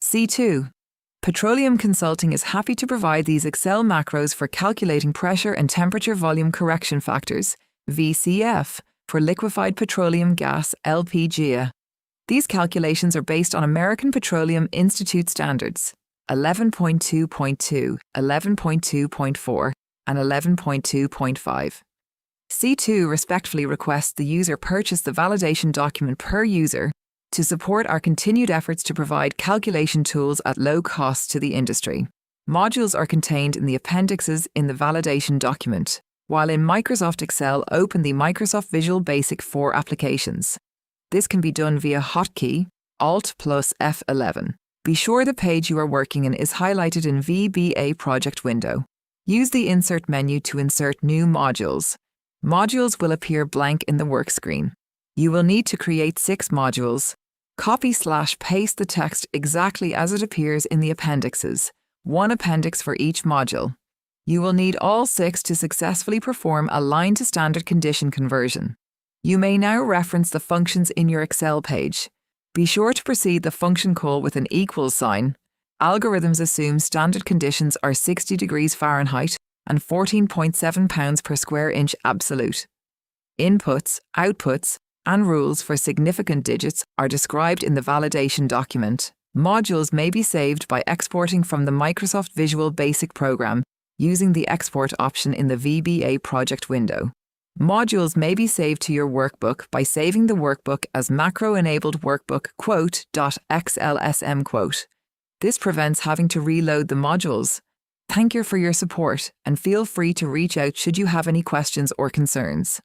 C2. Petroleum Consulting is happy to provide these Excel macros for calculating pressure and temperature volume correction factors, VCF, for liquefied petroleum gas, LPG. These calculations are based on American Petroleum Institute Standards 11.2.2, 11.2.4, and 11.2.5. C2 respectfully requests the user purchase the validation document per user to support our continued efforts to provide calculation tools at low cost to the industry. Modules are contained in the appendixes in the validation document, while in Microsoft Excel, open the Microsoft Visual Basic for applications. This can be done via hotkey Alt plus F11. Be sure the page you are working in is highlighted in VBA project window. Use the Insert menu to insert new modules. Modules will appear blank in the work screen. You will need to create 6 modules. Copy/paste the text exactly as it appears in the appendixes, 1 appendix for each module. You will need all 6 to successfully perform a line-to-standard condition conversion. You may now reference the functions in your Excel page. Be sure to precede the function call with an equals sign. Algorithms assume standard conditions are 60 degrees Fahrenheit and 14.7 pounds per square inch absolute. Inputs, outputs, and rules for significant digits are described in the validation document. Modules may be saved by exporting from the Microsoft Visual Basic program using the export option in the VBA project window. Modules may be saved to your workbook by saving the workbook as macro-enabled workbook quote.xlsm quote. This prevents having to reload the modules. Thank you for your support and feel free to reach out should you have any questions or concerns.